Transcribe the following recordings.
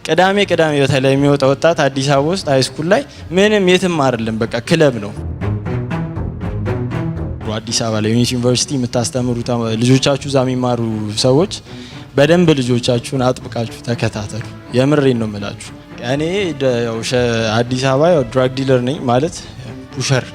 ቅዳሜ በተለይ የሚወጣ ወጣት አዲስ አበባ ውስጥ ሃይስኩል ላይ ምንም የትም አይደለም፣ በቃ ክለብ ነው። አዲስ አበባ ላይ ዩኒቨርሲቲ የምታስተምሩ ልጆቻችሁ እዛ የሚማሩ ሰዎች በደንብ ልጆቻችሁን አጥብቃችሁ ተከታተሉ። የምሬን ነው የምላችሁ። እኔ አዲስ አበባ ያው ድራግ ዲለር ነኝ ማለት ፑሸር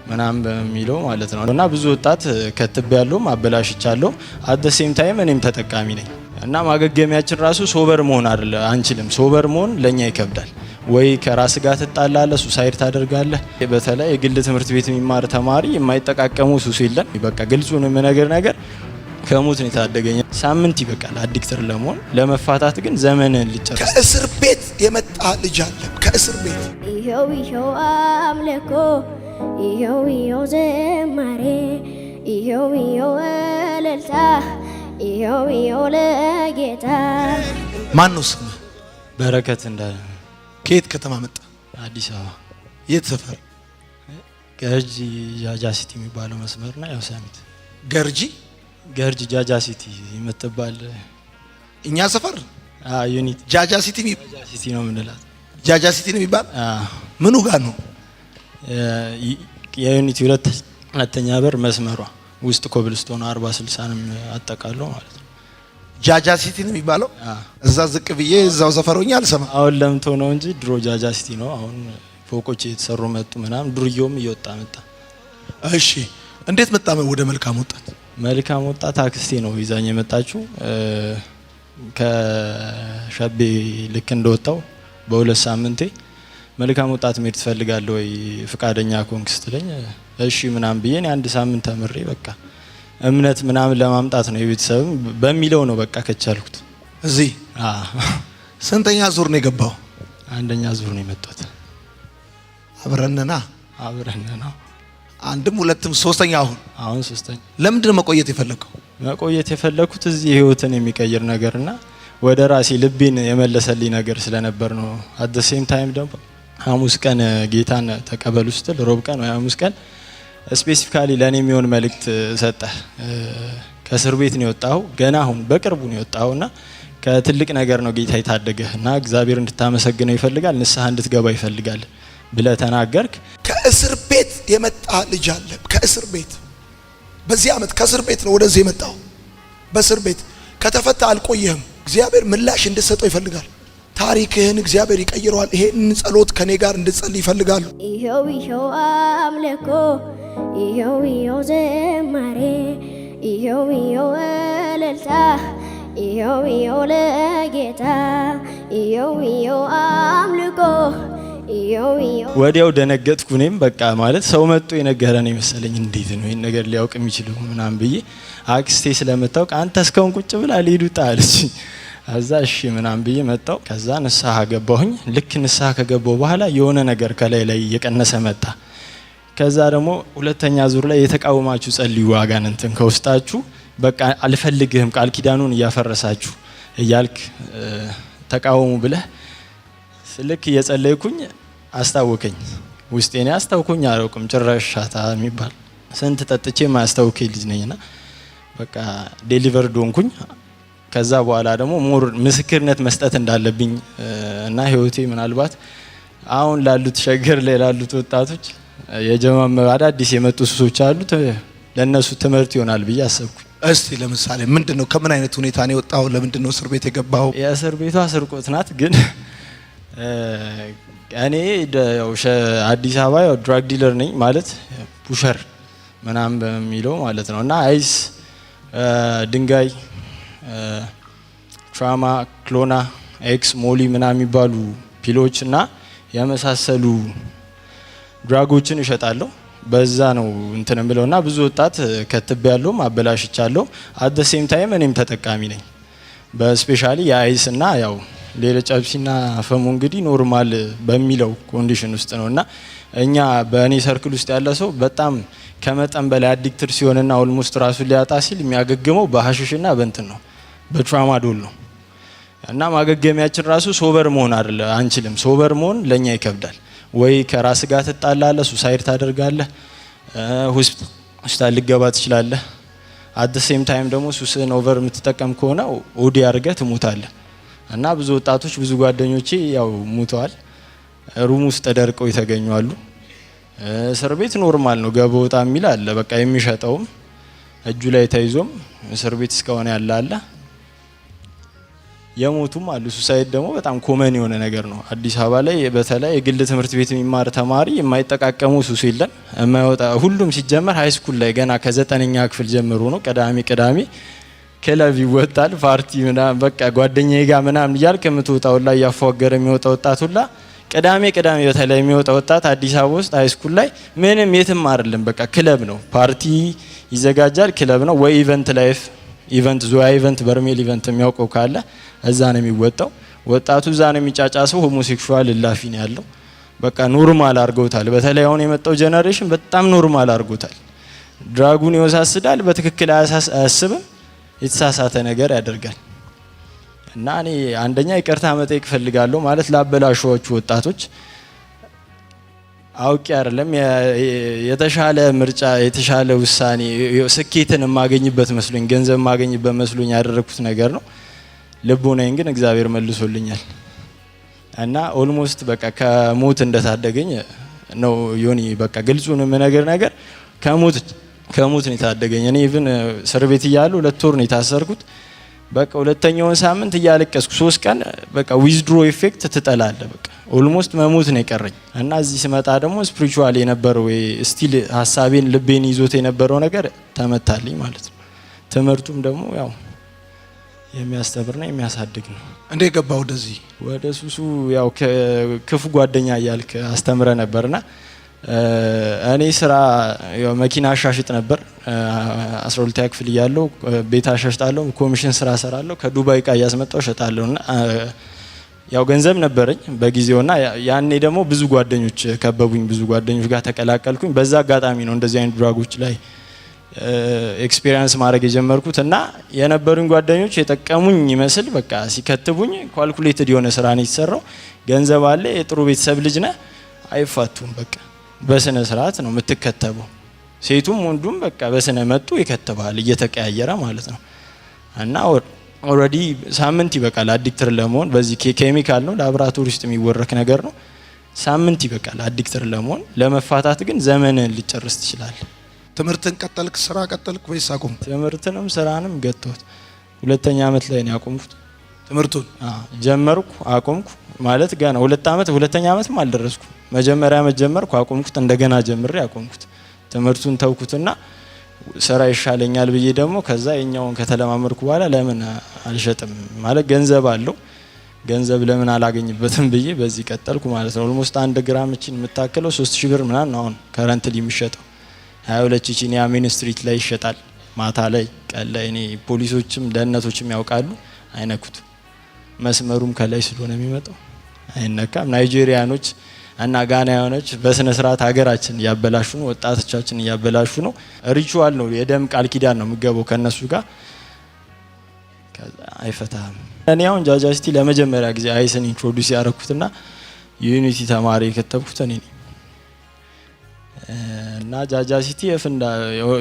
ምናምን በሚለው ማለት ነው እና ብዙ ወጣት ከትቤያለሁ፣ አበላሽቻለሁ። አት ዘ ሴም ታይም እኔም ተጠቃሚ ነኝ እና ማገገሚያችን ራሱ ሶበር መሆን አይደለ አንችልም። ሶበር መሆን ለኛ ይከብዳል። ወይ ከራስ ጋር ትጣላለህ፣ ሱሳይድ ታደርጋለህ። በተለይ የግል ትምህርት ቤት የሚማር ተማሪ የማይጠቃቀሙ ሱስ የለም። በቃ ግልጹን ነገር ከሞት ነው የታደገኝ። ሳምንት ይበቃል አዲክተር ለመሆን። ለመፋታት ግን ዘመንን ልጨርስ። ከእስር ቤት የመጣ ልጅ አለ። ከእስር ቤት ይኸው አምልኮ፣ ይኸው ዘማሬ፣ ይኸው እልልታ፣ ይኸው ለጌታ። ማን ነው ስምህ? በረከት እንዳለ። ከየት ከተማ መጣ? አዲስ አበባ። የት ሰፈር? ገርጂ ጃጃ ሲቲ የሚባለው መስመርና ያው ሰሚት ገርጂ ጃጃ ሲቲ የምትባል እኛ ሰፈር ዩኒት ጃጃ ሲቲ ነው የምንላት። ጃጃ ሲቲ ነው የሚባል ምኑ ጋር ነው? የዩኒቲ ሁለተኛ በር መስመሯ ውስጥ ኮብልስቶን 40-60 አጠቃሎ ማለት ነው። ጃጃ ሲቲ ነው የሚባለው። እዛ ዝቅ ብዬ እዛው ሰፈሮኛ አልሰማ። አሁን ለምቶ ነው እንጂ ድሮ ጃጃ ሲቲ ነው። አሁን ፎቆች የተሰሩ መጡ ምናምን፣ ዱርዬውም እየወጣ መጣ። እሺ እንዴት መጣ ወደ መልካም ወጣት? መልካም ወጣት አክስቴ ነው ይዛኝ የመጣችው። ከሸቤ ልክ እንደወጣው በሁለት ሳምንቴ መልካም ወጣት መሄድ ትፈልጋለህ ወይ ፍቃደኛ ኮንክ ስትለኝ እሺ ምናምን ብዬ አንድ ሳምንት ተምሬ በቃ እምነት ምናምን ለማምጣት ነው የቤተሰብም በሚለው ነው በቃ ከቻልኩት። እዚህ ስንተኛ ዙር ነው የገባው? አንደኛ ዙር ነው የመጣሁት። አብረንና አንድም ሁለትም ሶስተኛ አሁን ሶስተኛ። ለምንድን ነው መቆየት የፈለከው? መቆየት የፈለኩት እዚህ ህይወትን የሚቀይር ነገርና ወደ ራሴ ልቤን የመለሰልኝ ነገር ስለነበር ነው። አት ዘ ሴም ታይም ደግሞ ሐሙስ ቀን ጌታን ተቀበሉ ስትል ሮብ ቀን ወይ ሐሙስ ቀን ስፔሲፊካሊ ለኔ የሚሆን መልእክት ሰጠ። ከእስር ቤት ነው የወጣው፣ ገና አሁን በቅርቡ ነው የወጣውና ከትልቅ ነገር ነው ጌታ የታደገህና እግዚአብሔር እንድታመሰግነው ይፈልጋል፣ ንስሐ እንድትገባ ይፈልጋል ብለህ ተናገርክ። ከእስር ቤት የመጣ ልጅ አለ። ከእስር ቤት በዚህ አመት ከእስር ቤት ነው ወደዚህ የመጣው። በእስር ቤት ከተፈታ አልቆየህም። እግዚአብሔር ምላሽ እንድትሰጠው ይፈልጋል። ታሪክህን እግዚአብሔር ይቀይረዋል። ይሄን ጸሎት ከኔ ጋር እንድትጸልይ ይፈልጋሉ። ይኸው አምልኮ፣ ይኸው ዘማሬ፣ ይኸው እልልታ፣ ይኸው ለጌታ፣ ይኸው አምልኮ። ወዲያው ደነገጥኩ። እኔም በቃ ማለት ሰው መጥቶ የነገረን መሰለኝ። እንዴት ነው ይሄን ነገር ሊያውቅ የሚችለው ምናምን ብዬ አክስቴ ስለመጣው አንተ እስካሁን ቁጭ ብላ ሊዱጣ አለች። አዛ እሺ ምናምን ብዬ መጣው። ከዛ ንስሐ ገባሁኝ። ልክ ንስሐ ከገባው በኋላ የሆነ ነገር ከላይ ላይ እየቀነሰ መጣ። ከዛ ደግሞ ሁለተኛ ዙር ላይ የተቃወማችሁ ጸልዩ፣ አጋንንትን ከውስጣችሁ በቃ አልፈልግህም ቃል ኪዳኑን እያፈረሳችሁ እያልክ ተቃወሙ ብለህ ልክ እየጸለይኩኝ አስታወከኝ። ውስጤኔ አስታውኩኝ አላውቅም ጭራሽ ሻታ የሚባል ስንት ጠጥቼ ማያስታውከኝ ልጅ ነኝና በቃ ዴሊቨርድ ሆንኩኝ። ከዛ በኋላ ደግሞ ሞር ምስክርነት መስጠት እንዳለብኝ እና ህይወቴ ምናልባት አሁን ላሉት ሸገር ላይ ላሉት ወጣቶች የጀማመሩ አዳዲስ የመጡ ሱሶች አሉት ለነሱ ትምህርት ይሆናል ብዬ አሰብኩኝ። እስቲ ለምሳሌ ምንድነው ከምን አይነት ሁኔታ ነው የወጣው? ለምንድነው እስር ቤት የገባው? የእስር ቤቷ ስርቆት ናት። ግን እኔ አዲስ አበባ ያው ድራግ ዲለር ነኝ ማለት ፑሸር ምናምን በሚለው ማለት ነው እና አይስ፣ ድንጋይ፣ ትራማ፣ ክሎና፣ ኤክስ፣ ሞሊ ምናምን የሚባሉ ፒሎች እና የመሳሰሉ ድራጎችን እሸጣለሁ። በዛ ነው እንትን ብለውና ብዙ ወጣት ከትቤያለሁ፣ አበላሽቻለሁ። አት ዘ ሴም ታይም እኔም ተጠቃሚ ነኝ። በስፔሻሊ የአይስ እና ያው ሌላ ጫብሲና ፈሙ እንግዲህ ኖርማል በሚለው ኮንዲሽን ውስጥ ነውና እኛ በእኔ ሰርክል ውስጥ ያለ ሰው በጣም ከመጠን በላይ አዲክትድ ሲሆንና ኦልሞስት ራሱ ሊያጣ ሲል የሚያገግመው በሐሽሽና በእንትን ነው በትራማዶል ነው። እና ማገገሚያችን ራሱ ሶበር መሆን አይደለ አንችልም። ሶበር መሆን ለኛ ይከብዳል። ወይ ከራስ ጋር ትጣላለህ፣ ሱሳይድ ታደርጋለህ፣ ሆስፒታል ልገባ ትችላለህ። አት ዘ ሴም ታይም ደግሞ ሱስን ኦቨር የምትጠቀም ከሆነ ኦዲ አድርገህ ትሞታለህ። እና ብዙ ወጣቶች ብዙ ጓደኞቼ ያው ሙተዋል። ሩም ውስጥ ተደርቀው የተገኙ። እስር ቤት ኖርማል ነው ገባ ወጣ የሚል አለ። በቃ የሚሸጠውም እጁ ላይ ተይዞም እስር ቤት እስከሆነ ያለ አለ። የሞቱም አሉ። ሱሳይድ ደግሞ በጣም ኮመን የሆነ ነገር ነው አዲስ አበባ ላይ። በተለይ የግል ትምህርት ቤት የሚማር ተማሪ የማይጠቃቀሙ ሱስ የለም የማይወጣ ሁሉም ሲጀመር ሃይ ስኩል ላይ ገና ከ9ኛ ክፍል ጀምሮ ነው ቅዳሜ ክለብ ይወጣል ፓርቲ ምናምን በቃ ጓደኛዬ ጋር ምናምን እያልክ የምትወጣው ላይ ያፏገረ የሚወጣ ወጣት ሁላ ቅዳሜ በተለይ የሚወጣ ወጣት አዲስ አበባ ውስጥ ሃይ ስኩል ላይ ምንም የትም አይደለም። በቃ ክለብ ነው፣ ፓርቲ ይዘጋጃል፣ ክለብ ነው ወይ ኢቨንት ዞያ ኢቨንት በርሜል ኢቨንት የሚያውቀው ካለ እዛ ነው የሚወጣው። ወጣቱ እዛ ነው የሚጫጫሰው። ሆሞሴክሹዋል እላፊ ነው ያለው። በቃ ኖርማል አድርገውታል። በተለይ አሁን የመጣው ጄነሬሽን በጣም ኖርማል አድርጎታል። ድራጉን ይወሳስዳል፣ በትክክል አያስብም፣ የተሳሳተ ነገር ያደርጋል። እና እኔ አንደኛ ይቅርታ መጠየቅ ፈልጋለሁ ማለት ላበላሹዎቹ ወጣቶች አውቄ አይደለም የተሻለ ምርጫ የተሻለ ውሳኔ ስኬትን የማገኝበት መስሎኝ ገንዘብ የማገኝበት መስሎኝ ያደረኩት ነገር ነው። ልቦናዬን ግን እግዚአብሔር መልሶልኛል እና ኦልሞስት በቃ ከሞት እንደታደገኝ ነው ዮኒ። በቃ ግልጹን ነገር ከሞት ነው የታደገኝ። እኔ ኢቭን እስር ቤት እያለሁ 2 ወር ነው የታሰርኩት። በቃ ሁለተኛውን ሳምንት እያለቀስኩ 3 ቀን በቃ ዊዝድሮ ኢፌክት ትጠላለ። በቃ ኦልሞስት መሞት ነው የቀረኝ እና እዚህ ስመጣ ደግሞ ስፒሪቹዋል የነበረው ስቲል ሀሳቤን ልቤን ይዞት የነበረው ነገር ተመታልኝ ማለት ነው። ትምህርቱም ደግሞ ያው የሚያስተምርና የሚያሳድግ ነው። እንዴ ገባ ወደ ሱሱ ያው ክፉ ጓደኛ እያልክ አስተምረ ነበርና እኔ ስራ ያው መኪና አሻሽጥ ነበር 12ኛ ክፍል እያለሁ ቤት አሻሽጣለሁ፣ ኮሚሽን ስራ ሰራለሁ፣ ከዱባይ እቃ እያስመጣው እሸጣለሁና ያው ገንዘብ ነበረኝ በጊዜውና ያኔ ደግሞ ብዙ ጓደኞች ከበቡኝ፣ ብዙ ጓደኞች ጋር ተቀላቀልኩኝ። በዛ አጋጣሚ ነው እንደዚህ አይነት ድራጎች ላይ ኤክስፒሪየንስ ማድረግ የጀመርኩት እና የነበሩኝ ጓደኞች የጠቀሙኝ ይመስል በቃ ሲከትቡኝ ኳልኩሌትድ የሆነ ስራ ነው የተሰራው። ገንዘብ አለ፣ የጥሩ ቤተሰብ ልጅ ነህ፣ አይፋቱም። በቃ በስነ ስርዓት ነው የምትከተበው። ሴቱም ወንዱም በቃ በስነ መጡ ይከተባል እየተቀያየረ ማለት ነው። እና ኦልሬዲ ሳምንት ይበቃል አዲክተር ለመሆን። በዚህ ኬሚካል ነው ላብራቶሪ ውስጥ የሚወረክ ነገር ነው። ሳምንት ይበቃል አዲክተር ለመሆን። ለመፋታት ግን ዘመንን ልጨርስ ትችላለህ። ትምህርትን ቀጠልክ? ስራ ቀጠልክ ወይስ አቆምክ? ትምህርትንም ስራንም ገተውት 2ኛ አመት ላይ ነው ያቆምኩት። ትምህርቱን ጀመርኩ አቆምኩ ማለት ገና 2 አመት 2ኛ አመትም አልደረስኩ። መጀመሪያ አመት ጀመርኩ አቆምኩት፣ እንደገና ጀምሬ አቆምኩት። ትምህርቱን ተውኩትና ስራ ይሻለኛል ብዬ ደግሞ ከዛ የኛውን ከተለማመድኩ በኋላ ለምን አልሸጥም ማለት ገንዘብ አለው ገንዘብ ለምን አላገኝበትም ብዬ በዚህ ቀጠልኩ ማለት ነው። ኦልሞስት 1 ግራም እቺን የምታከለው 3000 ብር ምናምን አሁን ከረንትሊ የሚሸጠው 22 እቺን ያሜን ስትሪት ላይ ይሸጣል። ማታ ላይ ቀን ላይ እኔ ፖሊሶችም ደህንነቶችም ያውቃሉ፣ አይነኩት። መስመሩም ከላይ ስለሆነ የሚመጣው አይነካም። ናይጄሪያኖች እና ጋናያኖች በስነ ስርዓት ሀገራችን እያበላሹ ነው፣ ወጣቶቻችን እያበላሹ ነው። ሪቹዋል ነው፣ የደም ቃል ኪዳን ነው የሚገባው ከነሱ ጋር። አይፈታም። እኔ አሁን ጃጃ ሲቲ ለመጀመሪያ ጊዜ አይስን ኢንትሮዲዩስ ያደረኩትና ዩኒቲ ተማሪ የከተብኩት እኔ ነኝ። እና ጃጃ ሲቲ የፍንዳ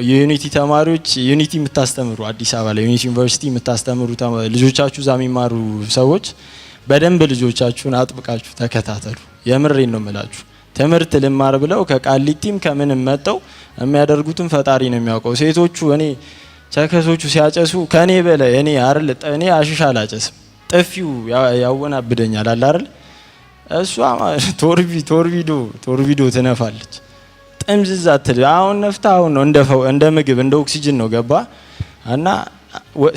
የዩኒቲ ተማሪዎች ዩኒቲ የምታስተምሩ አዲስ አበባ ላይ ዩኒቲ ዩኒቨርሲቲ የምታስተምሩ ልጆቻችሁ እዛ የሚማሩ ሰዎች በደንብ ልጆቻችሁን አጥብቃችሁ ተከታተሉ። የምሬን ነው የምላችሁ። ትምህርት ልማር ብለው ከቃሊቲም ከምንም መጠው የሚያደርጉትን ፈጣሪ ነው የሚያውቀው። ሴቶቹ እኔ ቸከሶቹ ሲያጨሱ ከኔ በላይ እኔ አሽሻ አላጨስም። ጥፊው ያወናብደኛል አለ አይደል? እሷ ቶርቪዶ ትነፋለች። ጥምዝዝ አትል። አሁን ነፍታ አሁን ነው እንደ ምግብ እንደ ኦክሲጅን ነው ገባ እና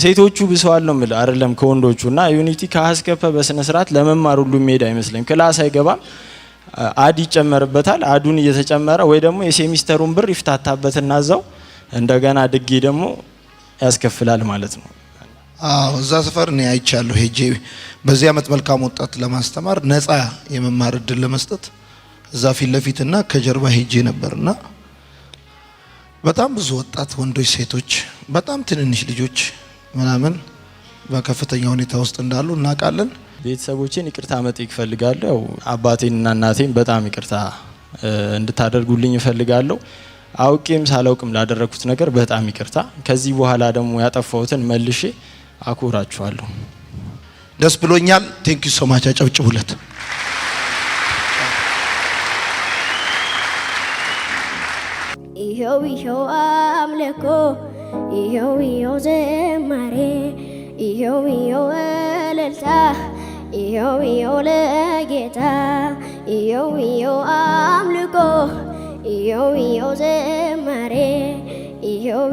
ሴቶቹ ብሰዋል ነው የምልህ አይደለም ከወንዶቹ። እና ዩኒቲ ከአስከፈ በስነ ስርዓት ለመማር ሁሉ የሚሄድ አይመስልም። ክላስ አይገባም፣ አድ ይጨመርበታል። አዱን እየተጨመረ ወይ ደግሞ የሴሚስተሩን ብር ይፍታታበትና እዛው እንደገና ድጌ ደግሞ ያስከፍላል ማለት ነው። አዎ እዛ ሰፈር ነው አይቻለሁ ሄጄ በዚህ አመት መልካም ወጣት ለማስተማር ነፃ የመማር እድል ለመስጠት እዛ ፊት ለፊትና ከጀርባ ሄጄ ነበርና በጣም ብዙ ወጣት ወንዶች፣ ሴቶች፣ በጣም ትንንሽ ልጆች ምናምን በከፍተኛ ሁኔታ ውስጥ እንዳሉ እናውቃለን። ቤተሰቦቼን ይቅርታ መጠየቅ እፈልጋለሁ። ያው አባቴንና እናቴን በጣም ይቅርታ እንድታደርጉልኝ እፈልጋለሁ። አውቄም ሳላውቅም ላደረኩት ነገር በጣም ይቅርታ። ከዚህ በኋላ ደግሞ ያጠፋሁትን መልሼ አኮራችኋለሁ። ደስ ብሎኛል። ቴንክ ዩ ሶ ማች። አጨብጭቡለት። ይኸው ይኸው አምልኮ ይኸው ይኸው ዝማሬ ይኸው ይኸው እልልታ ይኸው ይኸው ለጌታ ይኸው ይኸው አምልኮ ይኸው ይኸው ዝማሬ ይኸው